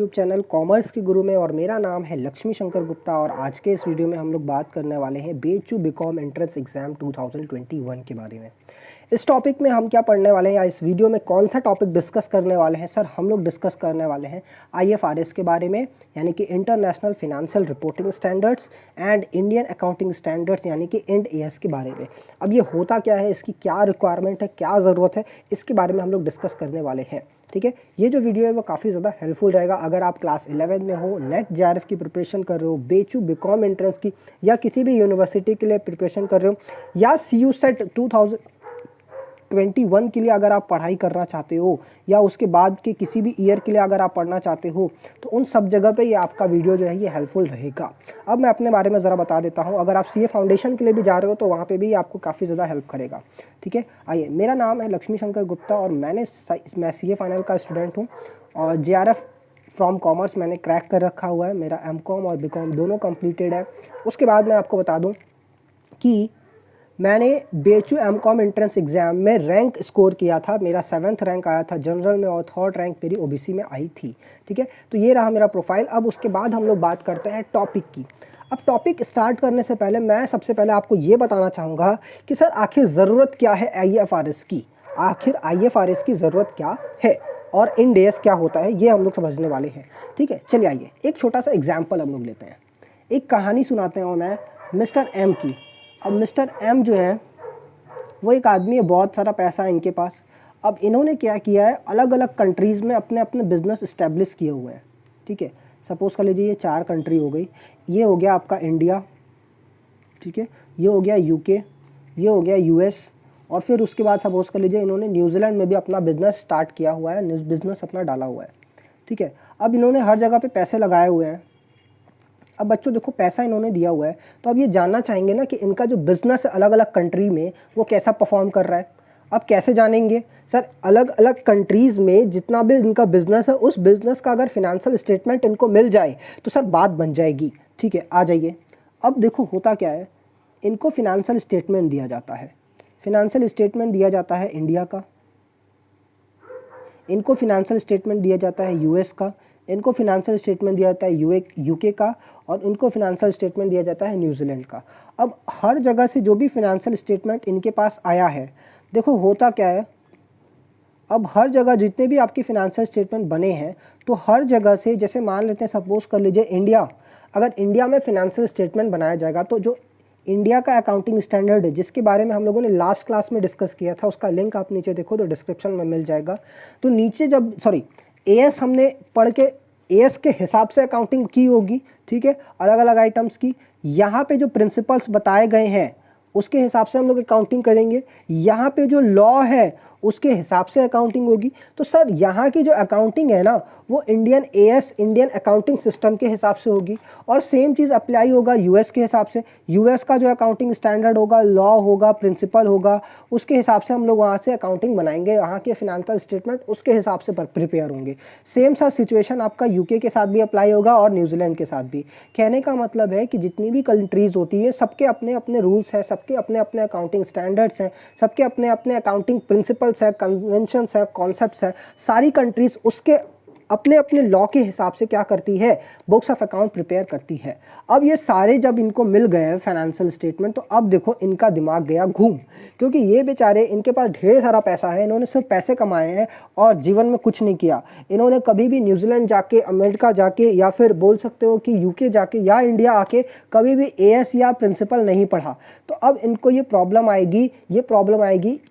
YouTube channel commerce के गुरु में और मेरा नाम है लक्ष्मी शंकर गुप्ता। और आज के इस वीडियो में हम लोग बात करने वाले हैं BHU BCom एंट्रेंस एग्ज़ाम 2021 के बारे में। इस टॉपिक में हम क्या पढ़ने वाले हैं या इस वीडियो में कौन सा टॉपिक डिस्कस करने वाले हैं सर? हम लोग डिस्कस करने वाले हैं IFRS के बारे में, यानी कि international financial reporting standards and Indian accounting standards यानी कि इंड AS के बारे में। अब ये होता क्या है, इसकी क्या रिक्वायरमेंट है, क्या ज़रूरत है, इसके बारे में हम लोग डिस्कस करने वाले हैं। ठीक है, ये जो वीडियो है वो काफ़ी ज़्यादा हेल्पफुल रहेगा अगर आप क्लास 11 में हो, नेट JRF की प्रिपरेशन कर रहे हो, BHU BCom एंट्रेंस की या किसी भी यूनिवर्सिटी के लिए प्रिपरेशन कर रहे हो, या CUSET 2021 के लिए अगर आप पढ़ाई करना चाहते हो, या उसके बाद के किसी भी ईयर के लिए अगर आप पढ़ना चाहते हो, तो उन सब जगह पे ये आपका वीडियो जो है ये हेल्पफुल रहेगा। अब मैं अपने बारे में ज़रा बता देता हूँ। अगर आप CA फाउंडेशन के लिए भी जा रहे हो तो वहाँ पे भी आपको काफ़ी ज़्यादा हेल्प करेगा। ठीक है, आइए, मेरा नाम है लक्ष्मी शंकर गुप्ता और मैं CA फाइनल का स्टूडेंट हूँ और JRF फ्रॉम कॉमर्स मैंने क्रैक कर रखा हुआ है। मेरा MCom और BCom दोनों कम्प्लीटेड है। उसके बाद मैं आपको बता दूँ कि मैंने BHU MCom एंट्रेंस एग्ज़ाम में रैंक स्कोर किया था। मेरा 7th रैंक आया था जनरल में और 3rd रैंक मेरी OBC में आई थी। ठीक है, तो ये रहा मेरा प्रोफाइल। अब उसके बाद हम लोग बात करते हैं टॉपिक की। अब टॉपिक स्टार्ट करने से पहले मैं सबसे पहले आपको ये बताना चाहूँगा कि सर आखिर ज़रूरत क्या है IFRS की, आखिर IFRS की ज़रूरत क्या है और इंड AS क्या होता है, ये हम लोग समझने वाले हैं। ठीक है, चलिए आइए एक छोटा सा एग्जाम्पल हम लोग लेते हैं। एक कहानी सुनाते हैं मैं मिस्टर M की। अब मिस्टर M जो है वो एक आदमी है, बहुत सारा पैसा है इनके पास। अब इन्होंने क्या किया है, अलग अलग कंट्रीज़ में अपने अपने बिजनेस इस्टेब्लिश किए हुए हैं। ठीक है, सपोज़ कर लीजिए ये 4 कंट्री हो गई। ये हो गया आपका इंडिया, ठीक है, ये हो गया UK, ये हो गया US, और फिर उसके बाद सपोज़ कर लीजिए इन्होंने न्यूजीलैंड में भी अपना बिज़नेस स्टार्ट किया हुआ है, बिज़नेस अपना डाला हुआ है। ठीक है, अब इन्होंने हर जगह पे पैसे लगाए हुए हैं। अब बच्चों देखो, पैसा इन्होंने दिया हुआ है तो अब ये जानना चाहेंगे ना कि इनका जो बिज़नेस है अलग अलग कंट्री में वो कैसा परफॉर्म कर रहा है। अब कैसे जानेंगे सर? अलग अलग कंट्रीज़ में जितना भी इनका बिज़नेस है उस बिज़नेस का अगर फिनेंशियल स्टेटमेंट इनको मिल जाए तो सर बात बन जाएगी। ठीक है, आ जाइए। अब देखो होता क्या है, इनको फिनेंशियल स्टेटमेंट दिया जाता है। फिनेंशियल स्टेटमेंट दिया जाता है इंडिया का, इनको फिनेंशियल स्टेटमेंट दिया जाता है US का, इनको फिनेंशियल स्टेटमेंट दिया जाता है UK का, और इनको फिनेंशियल स्टेटमेंट दिया जाता है न्यूजीलैंड का। अब हर जगह से जो भी फिनेंशियल स्टेटमेंट इनके पास आया है, देखो होता क्या है, अब हर जगह जितने भी आपके फिनेंशियल स्टेटमेंट बने हैं तो हर जगह से, जैसे मान लेते हैं सपोज़ कर लीजिए इंडिया, अगर इंडिया में फिनेंशियल स्टेटमेंट बनाया जाएगा तो जो इंडिया का अकाउंटिंग स्टैंडर्ड है जिसके बारे में हम लोगों ने लास्ट क्लास में डिस्कस किया था, उसका लिंक आप नीचे देखो तो डिस्क्रिप्शन में मिल जाएगा। तो नीचे जब AS हमने पढ़ के AS के हिसाब से अकाउंटिंग की होगी। ठीक है, अलग अलग आइटम्स की, यहाँ पे जो प्रिंसिपल्स बताए गए हैं उसके हिसाब से हम लोग अकाउंटिंग करेंगे। यहाँ पे जो लॉ है उसके हिसाब से अकाउंटिंग होगी। तो सर यहाँ की जो अकाउंटिंग है ना वो Indian AS Indian accounting system के हिसाब से होगी, और सेम चीज़ अप्लाई होगा US के हिसाब से। US का जो अकाउंटिंग स्टैंडर्ड होगा, लॉ होगा, प्रिंसिपल होगा, उसके हिसाब से हम लोग वहाँ से अकाउंटिंग बनाएंगे, वहाँ के फिनेंशियल स्टेटमेंट उसके हिसाब से प्रिपेयर होंगे। सेम सर सिचुएशन आपका UK के साथ भी अप्लाई होगा और न्यूजीलैंड के साथ भी। कहने का मतलब है कि जितनी भी कंट्रीज़ होती है सबके अपने अपने रूल्स हैं, सबके अपने अपने अकाउंटिंग स्टैंडर्ड्स हैं, सबके अपने अपने अकाउंटिंग प्रिंसिपल्स है, कन्वेंशंस है, कॉन्सेप्ट्स है। सारी कंट्रीज़ उसके अपने अपने लॉ के हिसाब से क्या करती है, बुक्स ऑफ अकाउंट प्रिपेयर करती है। अब ये सारे जब इनको मिल गए फाइनेंशियल स्टेटमेंट, तो अब देखो इनका दिमाग गया घूम, क्योंकि ये बेचारे, इनके पास ढेर सारा पैसा है, इन्होंने सिर्फ पैसे कमाए हैं और जीवन में कुछ नहीं किया। इन्होंने कभी भी न्यूजीलैंड जाके, अमेरिका जाके, या फिर बोल सकते हो कि UK जाके या इंडिया आके कभी भी AS या प्रिंसिपल नहीं पढ़ा। तो अब इनको ये प्रॉब्लम आएगी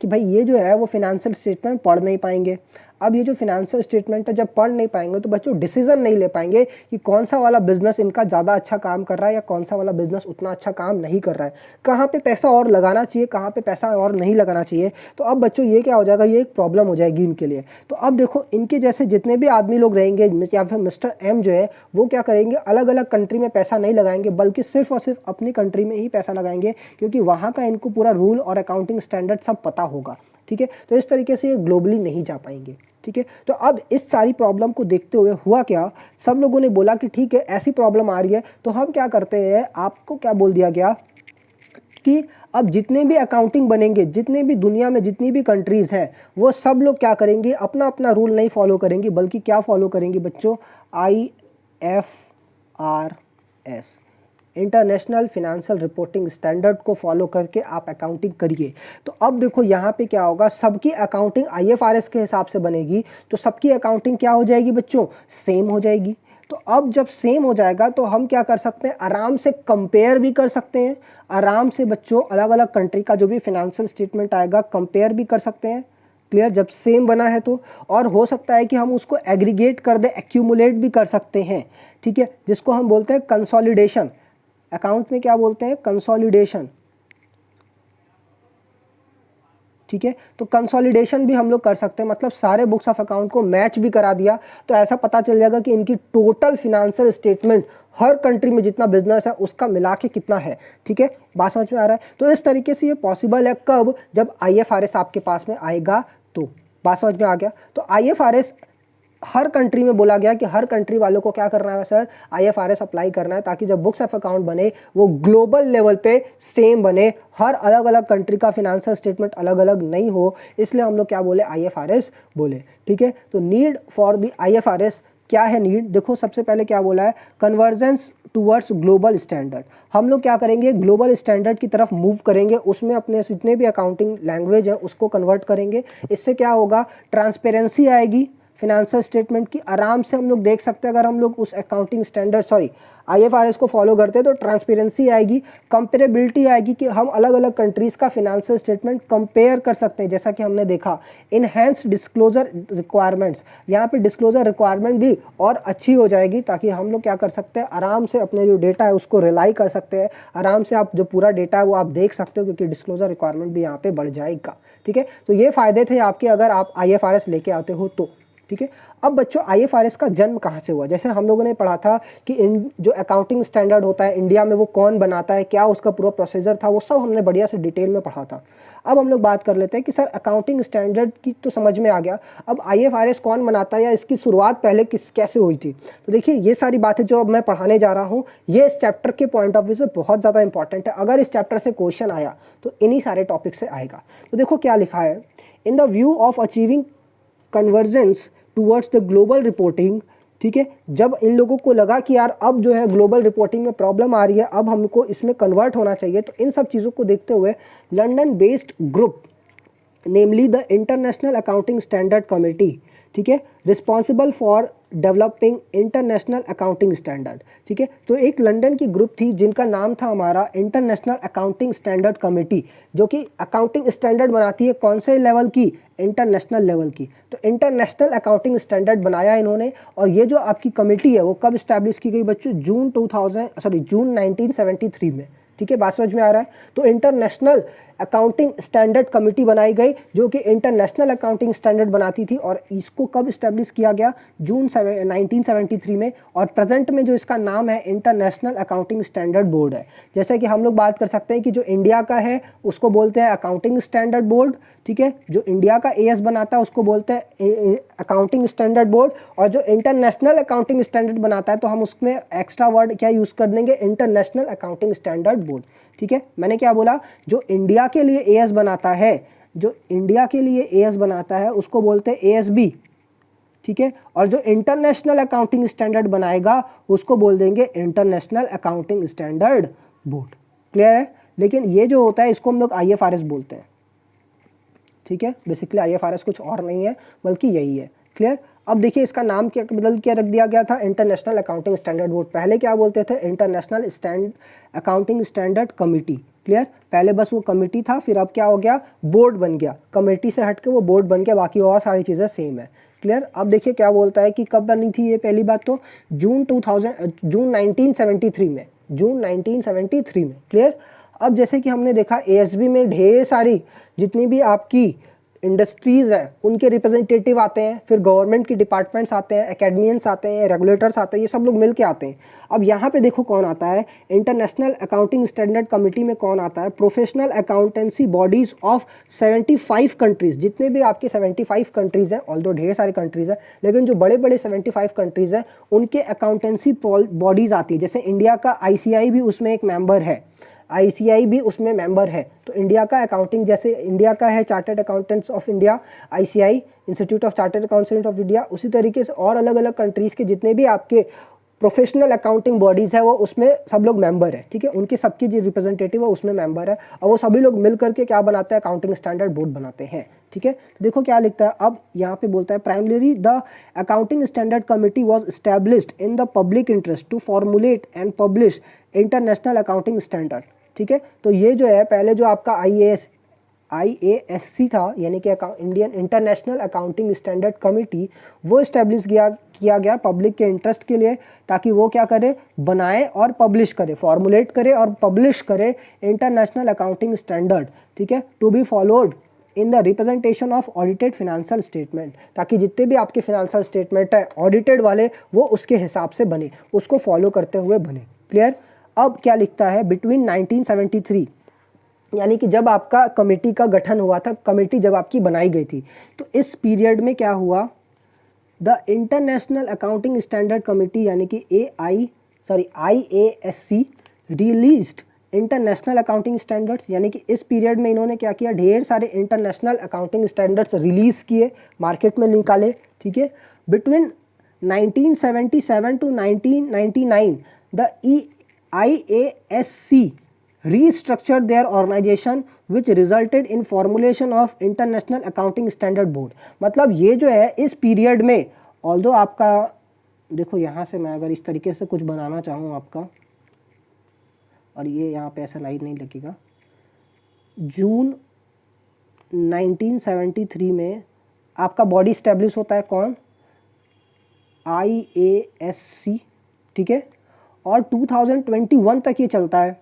कि भाई ये जो है वो फिनेंशियल स्टेटमेंट पढ़ नहीं पाएंगे। अब ये जो फिनेंशियल स्टेटमेंट है जब पढ़ नहीं पाएंगे तो बच्चों डिसीजन नहीं ले पाएंगे कि कौन सा वाला बिजनेस इनका ज़्यादा अच्छा काम कर रहा है या कौन सा वाला बिजनेस उतना अच्छा काम नहीं कर रहा है, कहाँ पे पैसा और लगाना चाहिए, कहाँ पे पैसा और नहीं लगाना चाहिए। तो अब बच्चों ये क्या हो जाएगा, ये एक प्रॉब्लम हो जाएगी इनके लिए। तो अब देखो इनके जैसे जितने भी आदमी लोग रहेंगे या फिर मिस्टर M जो है वो क्या करेंगे, अलग अलग कंट्री में पैसा नहीं लगाएंगे बल्कि सिर्फ और सिर्फ अपनी कंट्री में ही पैसा लगाएंगे, क्योंकि वहाँ का इनको पूरा रूल और अकाउंटिंग स्टैंडर्ड सब पता होगा। ठीक है, तो इस तरीके से ये ग्लोबली नहीं जा पाएंगे। ठीक है, तो अब इस सारी प्रॉब्लम को देखते हुए हुआ क्या, सब लोगों ने बोला कि ठीक है ऐसी प्रॉब्लम आ रही है तो हम क्या करते हैं, आपको क्या बोल दिया गया कि अब जितने भी अकाउंटिंग बनेंगे, जितने भी दुनिया में जितनी भी कंट्रीज़ हैं, वो सब लोग क्या करेंगे, अपना अपना रूल नहीं फॉलो करेंगे, बल्कि क्या फॉलो करेंगे बच्चों, IFRS, international financial reporting standard को फॉलो करके आप अकाउंटिंग करिए। तो अब देखो यहाँ पे क्या होगा, सबकी अकाउंटिंग IFRS के हिसाब से बनेगी, तो सबकी अकाउंटिंग क्या हो जाएगी बच्चों, सेम हो जाएगी। तो अब जब सेम हो जाएगा तो हम क्या कर सकते हैं, आराम से कंपेयर भी कर सकते हैं, आराम से बच्चों अलग अलग कंट्री का जो भी फिनेंशियल स्टेटमेंट आएगा कंपेयर भी कर सकते हैं। क्लियर, जब सेम बना है तो। और हो सकता है कि हम उसको एग्रीगेट कर दें, एक्यूमुलेट भी कर सकते हैं, ठीक है, जिसको हम बोलते हैं कंसोलिडेशन। अकाउंट में क्या बोलते हैं, कंसोलिडेशन, ठीक है। तो कंसोलिडेशन भी हम लोग कर सकते हैं, मतलब सारे बुक्स ऑफ अकाउंट को मैच भी करा दिया, तो ऐसा पता चल जाएगा कि इनकी टोटल फिनेंशियल स्टेटमेंट हर कंट्री में जितना बिजनेस है उसका मिला के कितना है, ठीक है। बात समझ में आ रहा है। तो इस तरीके से ये पॉसिबल है, कब, जब IFRS आपके पास में आएगा तो। बात समझ में आ गया। तो IFRS हर कंट्री में बोला गया कि हर कंट्री वालों को क्या करना है सर, IFRS अप्लाई करना है, ताकि जब बुक्स ऑफ अकाउंट बने वो ग्लोबल लेवल पे सेम बने, हर अलग अलग कंट्री का फिनेंशियल स्टेटमेंट अलग अलग नहीं हो, इसलिए हम लोग क्या बोले, IFRS बोले, ठीक है। तो नीड फॉर द IFRS क्या है नीड, देखो सबसे पहले क्या बोला है, कन्वर्जेंस टूवर्ड्स ग्लोबल स्टैंडर्ड। हम लोग क्या करेंगे, ग्लोबल स्टैंडर्ड की तरफ मूव करेंगे, उसमें अपने जितने भी अकाउंटिंग लैंग्वेज है उसको कन्वर्ट करेंगे। इससे क्या होगा, ट्रांसपेरेंसी आएगी फिनेंशियल स्टेटमेंट की, आराम से हम लोग देख सकते हैं। अगर हम लोग उस अकाउंटिंग स्टैंडर्ड IFRS को फॉलो करते हैं तो ट्रांसपेरेंसी आएगी, कंपेरेबिलिटी आएगी कि हम अलग अलग कंट्रीज़ का फिनेंशियल स्टेटमेंट कंपेयर कर सकते हैं, जैसा कि हमने देखा। इनहेंस्ड डिस्क्लोजर रिक्वायरमेंट्स, यहाँ पे डिस्क्लोजर रिक्वायरमेंट भी और अच्छी हो जाएगी, ताकि हम लोग क्या कर सकते हैं, आराम से अपने जो डेटा है उसको रिलाई कर सकते हैं, आराम से आप जो पूरा डेटा है वो आप देख सकते हो, क्योंकि डिस्क्लोजर रिक्वायरमेंट भी यहाँ पे बढ़ जाएगा, ठीक है। तो ये फ़ायदे थे आपके अगर आप IFRS लेके आते हो तो, ठीक है। अब बच्चों IFRS का जन्म कहाँ से हुआ, जैसे हम लोगों ने पढ़ा था कि इन जो अकाउंटिंग स्टैंडर्ड होता है इंडिया में वो कौन बनाता है, क्या उसका पूरा प्रोसीजर था, वो सब हमने बढ़िया से डिटेल में पढ़ा था। अब हम लोग बात कर लेते हैं कि सर अकाउंटिंग स्टैंडर्ड की तो समझ में आ गया, अब IFRS कौन बनाता है या इसकी शुरुआत पहले कैसे हुई थी। तो देखिए ये सारी बातें जो अब मैं पढ़ाने जा रहा हूँ ये इस चैप्टर के पॉइंट ऑफ व्यू से बहुत ज़्यादा इंपॉर्टेंट है। अगर इस चैप्टर से क्वेश्चन आया तो इन्हीं सारे टॉपिक से आएगा। तो देखो क्या लिखा है, in the view of achieving convergence towards the global reporting, ठीक है। जब इन लोगों को लगा कि यार अब जो है ग्लोबल रिपोर्टिंग में प्रॉब्लम आ रही है, अब हमको इसमें कन्वर्ट होना चाहिए, तो इन सब चीज़ों को देखते हुए London based group, namely the international accounting standard committee, ठीक है, responsible for developing international accounting standard, ठीक है। तो एक लंदन की ग्रुप थी जिनका नाम था हमारा इंटरनेशनल अकाउंटिंग स्टैंडर्ड कमेटी, जो कि अकाउंटिंग स्टैंडर्ड बनाती है कौन से लेवल की, इंटरनेशनल लेवल की। तो इंटरनेशनल अकाउंटिंग स्टैंडर्ड बनाया इन्होंने, और ये जो आपकी कमेटी है वो कब इस्टेब्लिश की गई बच्चों, जून 1973 में, ठीक है। बात समझ में आ रहा है। तो इंटरनेशनल अकाउंटिंग स्टैंडर्ड कमेटी बनाई गई जो कि इंटरनेशनल अकाउंटिंग स्टैंडर्ड बनाती थी, और इसको कब इस्टेब्लिश किया गया, जून 1973 में। और प्रेजेंट में जो इसका नाम है इंटरनेशनल अकाउंटिंग स्टैंडर्ड बोर्ड है। जैसे कि हम लोग बात कर सकते हैं कि जो इंडिया का है उसको बोलते हैं अकाउंटिंग स्टैंडर्ड बोर्ड, ठीक है। जो इंडिया का AS बनाता है उसको बोलते हैं अकाउंटिंग स्टैंडर्ड बोर्ड, और जो इंटरनेशनल अकाउंटिंग स्टैंडर्ड बनाता है तो हम उसमें एक्स्ट्रा वर्ड क्या यूज़ कर देंगे, इंटरनेशनल अकाउंटिंग स्टैंडर्ड बोर्ड, ठीक है। मैंने क्या बोला, जो इंडिया के लिए AS बनाता है, जो इंडिया के लिए AS बनाता है उसको बोलते हैं ASB, ठीक है। और जो इंटरनेशनल अकाउंटिंग स्टैंडर्ड बनाएगा उसको बोल देंगे international accounting standard board. Clear है। लेकिन ये जो होता है इसको हम लोग IFRS बोलते हैं, ठीक है। बेसिकली IFRS कुछ और नहीं है बल्कि यही है। क्लियर। अब देखिए इसका नाम क्या बदल क्या रख दिया गया था, इंटरनेशनल अकाउंटिंग स्टैंडर्ड बोर्ड। पहले क्या बोलते थे, international accounting standard committee. Clear. पहले बस वो कमेटी था, फिर अब क्या हो गया, बोर्ड बन गया, कमेटी से हट के वो बोर्ड बन गया, बाकी और सारी चीज़ें सेम है। क्लियर। अब देखिए क्या बोलता है कि कब बनी थी ये, पहली बात तो जून 1973 में, जून 1973 में। क्लियर। अब जैसे कि हमने देखा ASB में ढेर सारी जितनी भी आपकी इंडस्ट्रीज़ हैं उनके रिप्रेजेंटेटिव आते हैं, फिर गवर्नमेंट के डिपार्टमेंट्स आते हैं, एकेडमियंस आते हैं, रेगुलेटर्स आते हैं, ये सब लोग मिल के आते हैं। अब यहाँ पे देखो कौन आता है, इंटरनेशनल अकाउंटिंग स्टैंडर्ड कमेटी में कौन आता है, professional accountancy bodies of 75 countries. जितने भी आपके 75 कंट्रीज़ हैं, ऑल्दो ढेर सारे कंट्रीज़ हैं, लेकिन जो बड़े बड़े 75 कंट्रीज़ हैं उनके अकाउंटेंसी बॉडीज़ आती है। जैसे इंडिया का ICI भी उसमें एक मेंबर है, ICAI भी उसमें मेंबर है। तो इंडिया का अकाउंटिंग, जैसे इंडिया का है chartered accountants of India ICAI, institute of chartered accountants of India, उसी तरीके से और अलग अलग कंट्रीज़ के जितने भी आपके प्रोफेशनल अकाउंटिंग बॉडीज़ है वो उसमें सब लोग मेंबर है, ठीक है, उनकी सबकी जो रिप्रेजेंटेटिव है उसमें मेंबर है, और वो सभी लोग मिल करके क्या बनाते हैं, अकाउंटिंग स्टैंडर्ड बोर्ड बनाते हैं, ठीक है। तो देखो क्या लिखता है, अब यहाँ पे बोलता है primary the accounting standard committee was established in the public interest to formulate and publish international accounting standard, ठीक है। तो ये जो है पहले जो आपका IASC था, यानी कि Indian international accounting standard committee, वो इस्टेब्लिश किया गया पब्लिक के इंटरेस्ट के लिए, ताकि वो क्या करे, बनाए और पब्लिश करे, फॉर्मुलेट करे और पब्लिश करे इंटरनेशनल अकाउंटिंग स्टैंडर्ड, ठीक है, to be followed in the representation of audited financial statement, ताकि जितने भी आपके फिनेंशियल स्टेटमेंट है ऑडिटेड वाले वो उसके हिसाब से बने, उसको फॉलो करते हुए बने। क्लियर। अब क्या लिखता है, बिटवीन 1973, यानी कि जब आपका कमेटी का गठन हुआ था, कमेटी जब आपकी बनाई गई थी, तो इस पीरियड में क्या हुआ, the international accounting standard committee यानी कि IASC released international accounting standards, यानी कि इस पीरियड में इन्होंने क्या किया, ढेर सारे इंटरनेशनल अकाउंटिंग स्टैंडर्ड्स रिलीज़ किए, मार्केट में निकाले, ठीक है। Between 1977 to 1999 the IASC restructured their organization which resulted in formulation of international accounting standard board। मतलब ये जो है इस पीरियड में, ऑल्दो आपका देखो यहाँ से मैं अगर इस तरीके से कुछ बनाना चाहूँ आपका, और ये यहाँ पे ऐसा लाइन नहीं लगेगा, जून 1973 में आपका बॉडी स्टैब्लिश होता है, कौन, IASC, ठीक है, और 2021 तक ये चलता है,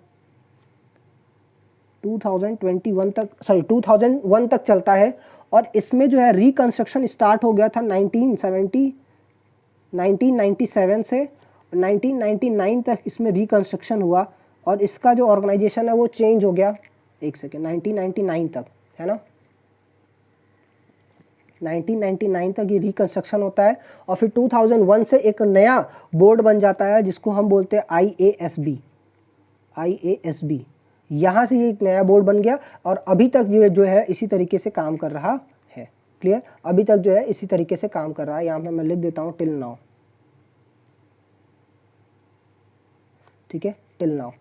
2001 तक चलता है। और इसमें जो है रिकंस्ट्रक्शन स्टार्ट हो गया था 1997 से 1999 तक इसमें रिकंस्ट्रक्शन हुआ, और इसका जो ऑर्गेनाइजेशन है वो चेंज हो गया, एक सेकेंड, 1999 तक है ना, 1999 तक ये रिकंस्ट्रक्शन होता है, और फिर 2001 से एक नया बोर्ड बन जाता है जिसको हम बोलते हैं IASB। यहाँ से ये एक नया बोर्ड बन गया, और अभी तक जो है इसी तरीके से काम कर रहा है। क्लियर, अभी तक जो है इसी तरीके से काम कर रहा है। यहाँ पे मैं लिख देता हूँ टिल नाउ, ठीक है, टिल नाउ।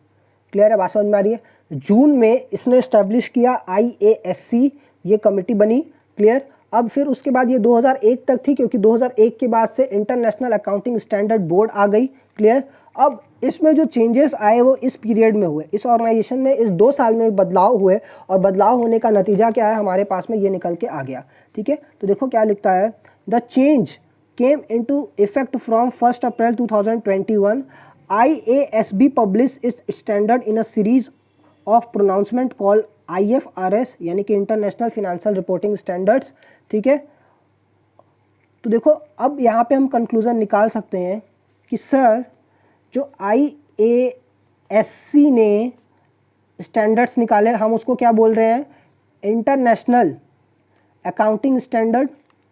क्लियर है, बात समझ में आ रही है। जून में इसने एस्टेब्लिश किया IASC, ये कमेटी बनी। क्लियर। अब फिर उसके बाद ये 2001 तक थी, क्योंकि 2001 के बाद से इंटरनेशनल अकाउंटिंग स्टैंडर्ड बोर्ड आ गई। क्लियर। अब इसमें जो चेंजेस आए वो इस पीरियड में हुए, इस ऑर्गेनाइजेशन में इस 2 साल में बदलाव हुए, और बदलाव होने का नतीजा क्या है हमारे पास में ये निकल के आ गया। ठीक है, तो देखो क्या लिखता है, the change came into effect from 1 April 2021। IASB publish its standard in a series of pronouncement called IFRS, यानी कि इंटरनेशनल फिनेंशियल रिपोर्टिंग स्टैंडर्ड्स। ठीक है, तो देखो अब यहाँ पे हम कंक्लूजन निकाल सकते हैं कि सर जो IASC ने स्टैंडर्ड्स निकाले, हम उसको क्या बोल रहे हैं, international accounting standard,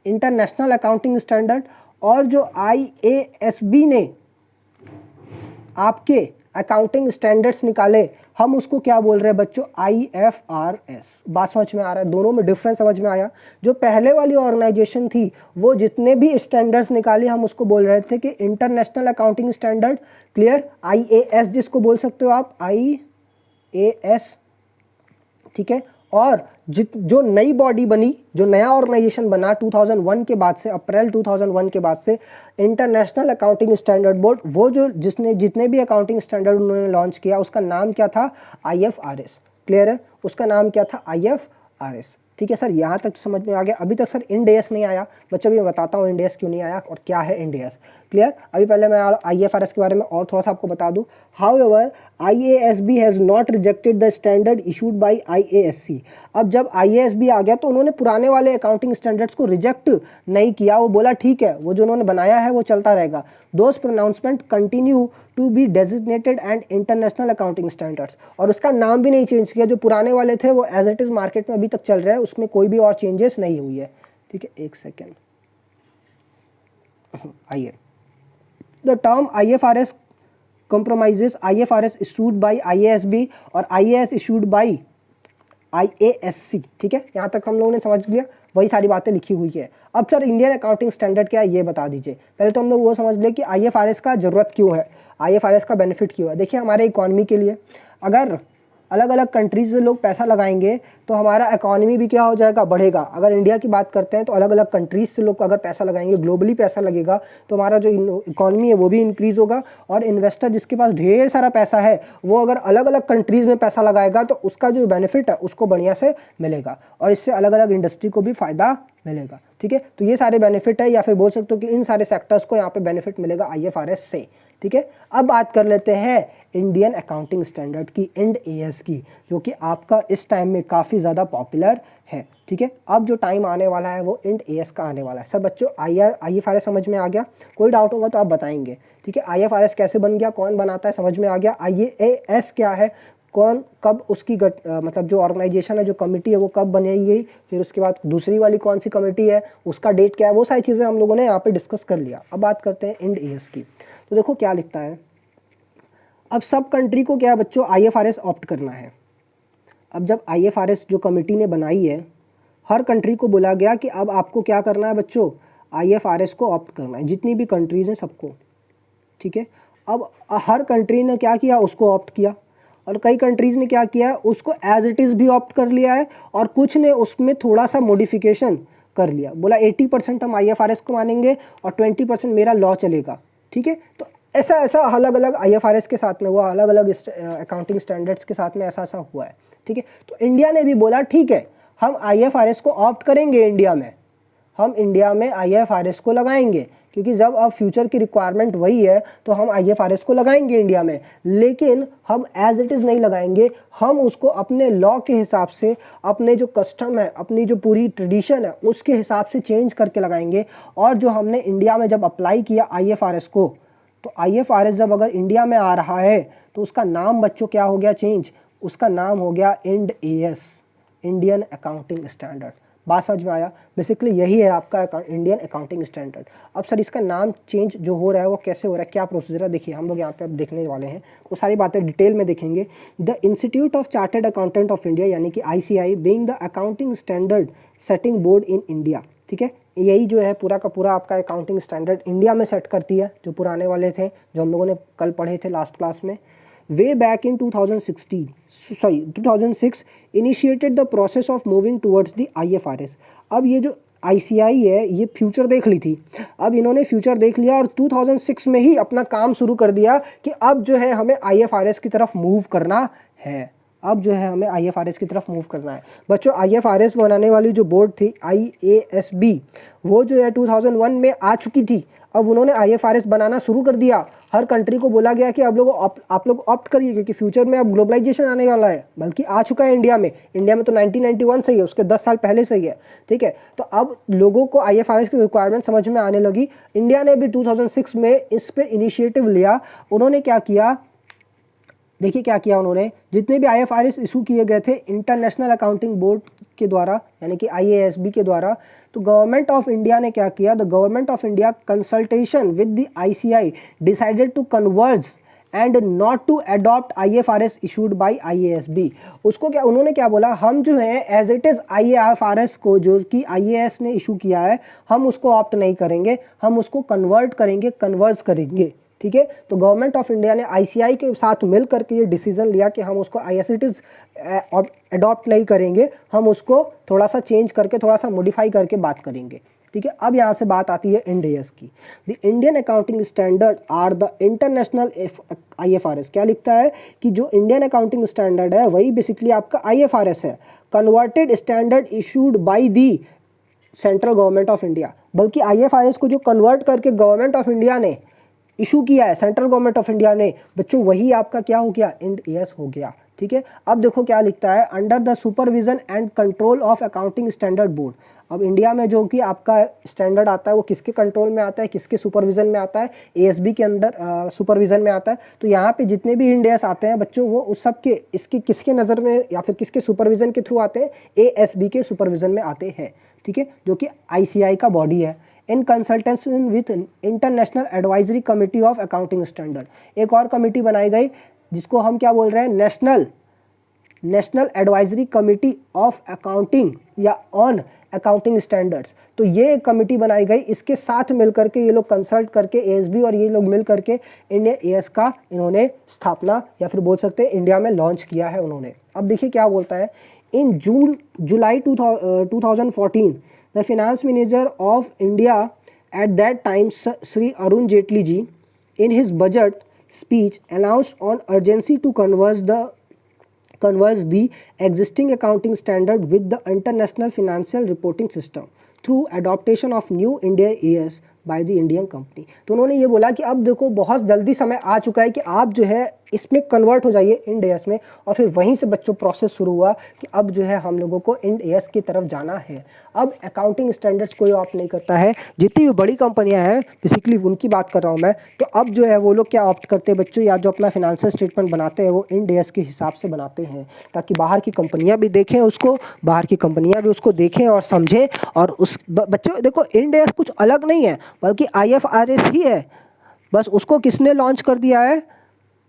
international accounting standard. और जो IASB ने आपके अकाउंटिंग स्टैंडर्ड्स निकाले, हम उसको क्या बोल रहे हैं बच्चों, IFRS। बात समझ में आ रहा है, दोनों में डिफरेंस समझ में आया। जो पहले वाली ऑर्गेनाइजेशन थी वो जितने भी स्टैंडर्ड्स निकाले हम उसको बोल रहे थे कि international accounting standard. Clear, IAS जिसको बोल सकते हो आप, IAS। ठीक है, और जो नई बॉडी बनी, जो नया ऑर्गेनाइजेशन बना 2001 के बाद से, अप्रैल 2001 के बाद से, इंटरनेशनल अकाउंटिंग स्टैंडर्ड बोर्ड, वो जो जितने भी अकाउंटिंग स्टैंडर्ड उन्होंने लॉन्च किया उसका नाम क्या था, IFRS। क्लियर है, उसका नाम क्या था, IFRS। ठीक है सर, यहाँ तक समझ में आ गया। अभी तक सर इंड एस नहीं आया बच्चों, अभी मैं बताता हूँ इंड एस क्यों नहीं आया और क्या है इंड एस। क्लियर, अभी पहले मैं IFRS के बारे में और थोड़ा सा आपको बता दूँ। However IASB has not rejected the standard issued by IASC। अब जब IASB आ गया तो उन्होंने पुराने वाले अकाउंटिंग स्टैंडर्ड्स को रिजेक्ट नहीं किया, वो बोला ठीक है, वो जो उन्होंने बनाया है वो चलता रहेगा। Those pronouncement continue to be designated and international accounting standards. और उसका नाम भी नहीं चेंज किया, जो पुराने वाले थे वो एज इट इज़ मार्केट में अभी तक चल रहा है, उसमें कोई भी और चेंजेस नहीं हुई है। ठीक है, एक सेकेंड, आइए। The term IFRS compromises IFRS issued by IASB और IAS issued by IASC। ठीक है, यहाँ तक हम लोगों ने समझ लिया, वही सारी बातें लिखी हुई है। अब सर इंडियन अकाउंटिंग स्टैंडर्ड क्या है ये बता दीजिए। पहले तो हम लोग वो समझ ले कि IFRS का ज़रूरत क्यों है, IFRS का बेनिफिट क्यों है। देखिए हमारे इकॉनमी के लिए अगर अलग अलग कंट्रीज से लोग पैसा लगाएंगे तो हमारा इकॉनमी भी क्या हो जाएगा, बढ़ेगा। अगर इंडिया की बात करते हैं तो अलग अलग कंट्रीज से लोग अगर पैसा लगाएंगे, ग्लोबली पैसा लगेगा, तो हमारा जो इकॉनमी है वो भी इंक्रीज़ होगा। और इन्वेस्टर जिसके पास ढेर सारा पैसा है वो अगर अलग अलग कंट्रीज़ में पैसा लगाएगा तो उसका जो बेनिफिट है उसको बढ़िया से मिलेगा और इससे अलग अलग इंडस्ट्री को भी फ़ायदा मिलेगा। ठीक है, तो ये सारे बेनिफिट है, या फिर बोल सकते हो कि इन सारे सेक्टर्स को यहाँ पे बेनिफिट मिलेगा IFRS से। ठीक है, अब बात कर लेते हैं इंडियन अकाउंटिंग स्टैंडर्ड की, इंड AS की, जो कि आपका इस टाइम में काफ़ी ज़्यादा पॉपुलर है। ठीक है, अब जो टाइम आने वाला है वो इंड AS का आने वाला है। सब बच्चों IFRS समझ में आ गया? कोई डाउट होगा तो आप बताएंगे। ठीक है, IFRS कैसे बन गया, कौन बनाता है, समझ में आ गया। IAS क्या है, कौन कब उसकी मतलब जो ऑर्गेनाइजेशन है, जो कमेटी है वो कब बनाई गई, फिर उसके बाद दूसरी वाली कौन सी कमेटी है, उसका डेट क्या है, वो सारी चीज़ें हम लोगों ने यहाँ पे डिस्कस कर लिया। अब बात करते हैं इंड AS की। तो देखो क्या लिखता है, अब सब कंट्री को क्या है बच्चों, IFRS ऑप्ट करना है। अब जब IFRS जो कमेटी ने बनाई है, हर कंट्री को बोला गया कि अब आपको क्या करना है बच्चों, IFRS को ऑप्ट करना है, जितनी भी कंट्रीज़ हैं सबको। ठीक है, अब हर कंट्री ने क्या किया, उसको ऑप्ट किया, और कई कंट्रीज़ ने क्या किया, उसको एज इट इज़ भी ऑप्ट कर लिया है, और कुछ ने उसमें थोड़ा सा मॉडिफिकेशन कर लिया। बोला 80% हम IFRS को मानेंगे और 20% मेरा लॉ चलेगा। ठीक है, तो ऐसा ऐसा अलग अलग IFRS के साथ में हुआ, अलग अलग अकाउंटिंग स्टैंडर्ड्स के साथ में ऐसा ऐसा हुआ है। ठीक है, तो इंडिया ने भी बोला ठीक है हम IFRS को ऑप्ट करेंगे, इंडिया में हम इंडिया में IFRS को लगाएंगे, क्योंकि जब अब फ्यूचर की रिक्वायरमेंट वही है तो हम IFRS को लगाएंगे इंडिया में, लेकिन हम एज इट इज़ नहीं लगाएंगे, हम उसको अपने लॉ के हिसाब से, अपने जो कस्टम है, अपनी जो पूरी ट्रेडिशन है उसके हिसाब से चेंज करके लगाएंगे। और जो हमने इंडिया में जब अप्लाई किया IFRS को, तो IFRS जब अगर इंडिया में आ रहा है तो उसका नाम बच्चों क्या हो गया चेंज, उसका नाम हो गया Ind AS, Indian accounting standard. बात समझ में आया? बेसिकली यही है आपका इंडियन अकाउंटिंग स्टैंडर्ड। अब सर इसका नाम चेंज जो हो रहा है वो कैसे हो रहा है, क्या प्रोसीजर है, देखिए हम लोग यहाँ पे अब देखने वाले हैं, वो सारी बातें डिटेल में देखेंगे। The institute of chartered accountant of India यानी कि ICI being the accounting standard setting board in India. ठीक है, यही जो है पूरा का पूरा आपका अकाउंटिंग स्टैंडर्ड इंडिया में सेट करती है, जो पुराने वाले थे जो हम लोगों ने कल पढ़े थे लास्ट क्लास में। Way back in 2006 initiated the process of moving towards the IFRS। अब ये जो ICI है ये फ्यूचर देख ली थी, अब इन्होंने फ्यूचर देख लिया और 2006 में ही अपना काम शुरू कर दिया कि अब जो है हमें IFRS की तरफ मूव करना है, अब जो है हमें IFRS की तरफ मूव करना है। बच्चों IFRS बनाने वाली जो बोर्ड थी IASB, वो जो है 2001 में आ चुकी थी, अब उन्होंने IFRS बनाना शुरू कर दिया। हर कंट्री को बोला गया कि आप लोग ऑप्ट करिए, क्योंकि फ्यूचर में अब ग्लोबलाइजेशन आने वाला है, बल्कि आ चुका है इंडिया में तो 1991 से ही है, उसके 10 साल पहले से ही है। ठीक है, तो अब लोगों को IFRS की रिक्वायरमेंट समझ में आने लगी। इंडिया ने भी 2006 में इस पर इनिशिएटिव लिया। उन्होंने क्या किया, देखिए क्या किया उन्होंने, जितने भी IFRS इशू किए गए थे इंटरनेशनल अकाउंटिंग बोर्ड के द्वारा यानी कि IASB के द्वारा, तो गवर्नमेंट ऑफ इंडिया ने क्या किया, the government of India consultation with the ICI decided to converge and not to adopt IFRS issued by IASB। उसको क्या उन्होंने क्या बोला, हम जो है एज इट इज़ IFRS को जो कि IAS ने इशू किया है हम उसको ऑप्ट नहीं करेंगे, हम उसको कन्वर्ट करेंगे, कन्वर्ज करेंगे। ठीक है, तो गवर्नमेंट ऑफ इंडिया ने ICI के साथ मिल करके ये डिसीजन लिया कि हम उसको एज इट इज़ अडॉप्ट नहीं करेंगे, हम उसको थोड़ा सा चेंज करके, थोड़ा सा मॉडिफाई करके बात करेंगे। ठीक है, अब यहाँ से बात आती है इंड AS की। The Indian accounting standard are the international IFRS। क्या लिखता है कि जो इंडियन अकाउंटिंग स्टैंडर्ड है वही बेसिकली आपका IFRS है, converted standard issued by the central government of India. बल्कि IFRS को जो कन्वर्ट करके गवर्नमेंट ऑफ इंडिया ने इशू किया है, सेंट्रल गवर्नमेंट ऑफ इंडिया ने, बच्चों वही आपका क्या हो गया, इंड AS हो गया। ठीक है, अब देखो क्या लिखता है, under the supervision and control of accounting standard board. अब इंडिया में जो कि आपका स्टैंडर्ड आता है वो किसके कंट्रोल में आता है, किसके सुपरविजन में आता है, ASB के अंदर सुपरविजन में आता है। तो यहाँ पे जितने भी इंड AS आते हैं बच्चों वो उस सब के इसकी किसके नज़र में या फिर किसके सुपरविजन के थ्रू आते हैं, ASB के सुपरविजन में आते हैं। ठीक है, जो कि ICI का बॉडी है। In consultation with international advisory committee of accounting standard. एक और कमेटी बनाई गई जिसको हम क्या बोल रहे हैं, national advisory committee of accounting या ऑन अकाउंटिंग स्टैंडर्ड्स। तो ये एक कमेटी बनाई गई, इसके साथ मिलकर के ये लोग कंसल्ट करके एएसबी और ये लोग मिल करके इंडियन एएस का इन्होंने स्थापना या फिर बोल सकते हैं इंडिया में लॉन्च किया है उन्होंने। अब देखिए क्या बोलता है, in July 2014 the finance minister of India at that time Shri Arun Jaitley ji in his budget speech announced on urgency to converge the existing accounting standard with the international financial reporting system through adoption of new India AS by the Indian company। तो उन्होंने ये बोला कि अब देखो बहुत जल्दी समय आ चुका है कि आप जो है इसमें कन्वर्ट हो जाइए इंड एएस में। और फिर वहीं से बच्चों प्रोसेस शुरू हुआ कि अब जो है हम लोगों को इंड एएस की तरफ जाना है। अब अकाउंटिंग स्टैंडर्ड्स कोई ऑप्ट नहीं करता है, जितनी भी बड़ी कंपनियां हैं बेसिकली उनकी बात कर रहा हूं मैं। तो अब जो है वो लोग क्या ऑप्ट करते हैं बच्चों, या जो अपना फिनेंशियल स्टेटमेंट बनाते हैं वो इंड एएस के हिसाब से बनाते हैं, ताकि बाहर की कंपनियाँ भी देखें उसको, बाहर की कंपनियाँ भी उसको देखें और समझें। और उस बच्चों देखो इंड एएस कुछ अलग नहीं है बल्कि आईएफआरएस ही है, बस उसको किसने लॉन्च कर दिया है,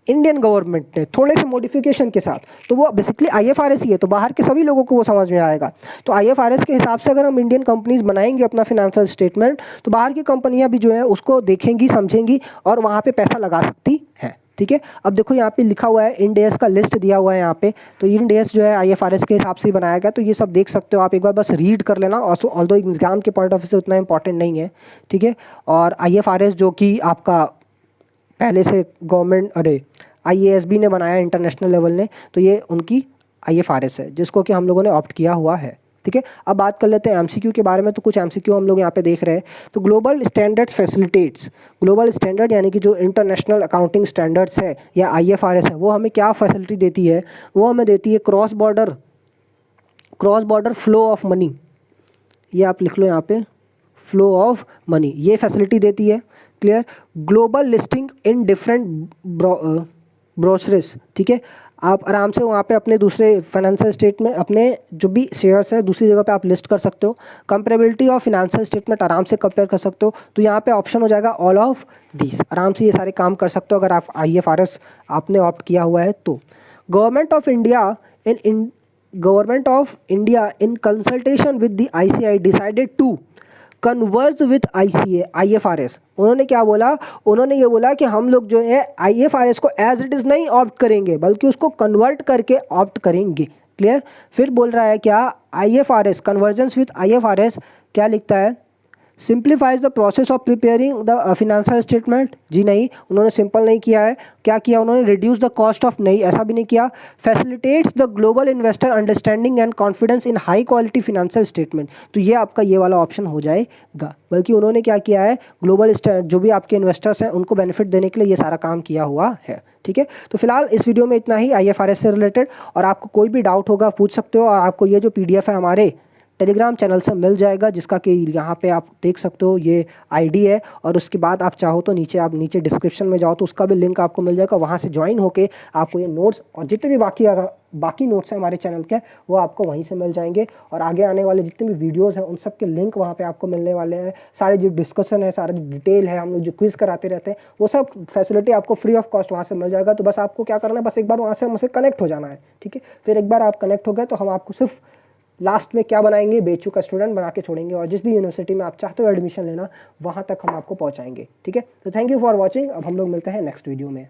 इंडियन गवर्नमेंट ने, थोड़े से मॉडिफिकेशन के साथ। तो वो बेसिकली आईएफआरएस ही है, तो बाहर के सभी लोगों को वो समझ में आएगा। तो आईएफआरएस के हिसाब से अगर हम इंडियन कंपनीज बनाएंगे अपना फिनेंशियल स्टेटमेंट, तो बाहर की कंपनियां भी जो है उसको देखेंगी, समझेंगी और वहाँ पे पैसा लगा सकती है। ठीक है, अब देखो यहाँ पे लिखा हुआ है इंड एएस का लिस्ट दिया हुआ है यहाँ पे। तो इंड एएस जो है आईएफआरएस के हिसाब से ही बनाया गया। तो ये सब देख सकते हो आप, एक बार बस रीड कर लेना। ऑल्दो एग्जाम के पॉइंट ऑफ व्यू से उतना इंपॉर्टेंट नहीं है। ठीक है, और आईएफआरएस जो कि आपका पहले से गवर्नमेंट आईएएसबी ने बनाया इंटरनेशनल लेवल ने, तो ये उनकी आईएफआरएस है जिसको कि हम लोगों ने ऑप्ट किया हुआ है। ठीक है, अब बात कर लेते हैं एमसीक्यू के बारे में। तो कुछ एमसीक्यू हम लोग यहाँ पे देख रहे हैं। तो global standards facilitates, global standard यानी कि जो इंटरनेशनल अकाउंटिंग स्टैंडर्ड्स है या आईएफआरएस है, वो हमें क्या फैसिलिटी देती है, वो हमें देती है cross border flow of money. ये आप लिख लो यहाँ पे, फ्लो ऑफ मनी, ये फैसिलिटी देती है। Clear, global listing in different brochures. ठीक है, आप आराम से वहाँ पे अपने दूसरे फाइनेंशियल स्टेटमेंट, अपने जो भी शेयर्स है दूसरी जगह पे आप लिस्ट कर सकते हो। कंपेरेबिलिटी ऑफ फिनेंशियल स्टेटमेंट आराम से कंपेयर कर सकते हो। तो यहाँ पे ऑप्शन हो जाएगा ऑल ऑफ दिस, आराम से ये सारे काम कर सकते हो अगर आप आईएफआरएस आपने ऑप्ट किया हुआ है तो। Government of India in consultation with the ICI decided to converge with IFRS. उन्होंने क्या बोला, उन्होंने ये बोला कि हम लोग जो है आईएफआरएस को एज इट इज़ नहीं ऑप्ट करेंगे बल्कि उसको कन्वर्ट करके ऑप्ट करेंगे। क्लियर, फिर बोल रहा है क्या, आईएफआरएस कन्वर्जेंस विथ आईएफआरएस क्या लिखता है, simplifies the process of preparing the financial statement. जी नहीं, उन्होंने सिंपल नहीं किया है। क्या किया उन्होंने, रिड्यूस द कॉस्ट ऑफ, नहीं ऐसा भी नहीं किया। Facilitates the global investor understanding and confidence in high quality financial statement. तो ये आपका ये वाला ऑप्शन हो जाएगा। बल्कि उन्होंने क्या किया है, ग्लोबल जो भी आपके इन्वेस्टर्स हैं उनको बेनिफिट देने के लिए ये सारा काम किया हुआ है। ठीक है, तो फिलहाल इस वीडियो में इतना ही आईएफआरएस से रिलेटेड। और आपको कोई भी डाउट होगा पूछ सकते हो, और आपको ये जो पीडीएफ है हमारे टेलीग्राम चैनल से मिल जाएगा, जिसका कि यहाँ पे आप देख सकते हो ये आईडी है। और उसके बाद आप चाहो तो नीचे डिस्क्रिप्शन में जाओ तो उसका भी लिंक आपको मिल जाएगा, वहाँ से ज्वाइन होके आपको ये नोट्स और जितने भी बाकी नोट्स हैं हमारे चैनल के वो आपको वहीं से मिल जाएंगे। और आगे आने वाले जितने भी वीडियोस हैं उन सब के लिंक वहाँ पे आपको मिलने वाले हैं। सारे जो डिस्कशन है, सारा जो डिटेल है, हम लोग जो क्विज़ कराते रहते हैं, वो सब फैसिलिटी आपको फ्री ऑफ कॉस्ट वहाँ से मिल जाएगा। तो बस आपको क्या करना है, बस एक बार वहाँ से हमसे कनेक्ट हो जाना है। ठीक है, फिर एक बार आप कनेक्ट हो गए तो हम आपको सिर्फ लास्ट में क्या बनाएंगे, बेचू का स्टूडेंट बना के छोड़ेंगे। और जिस भी यूनिवर्सिटी में आप चाहते हो एडमिशन लेना, वहाँ तक हम आपको पहुँचाएंगे। ठीक है, तो थैंक यू फॉर वॉचिंग। अब हम लोग मिलते हैं नेक्स्ट वीडियो में।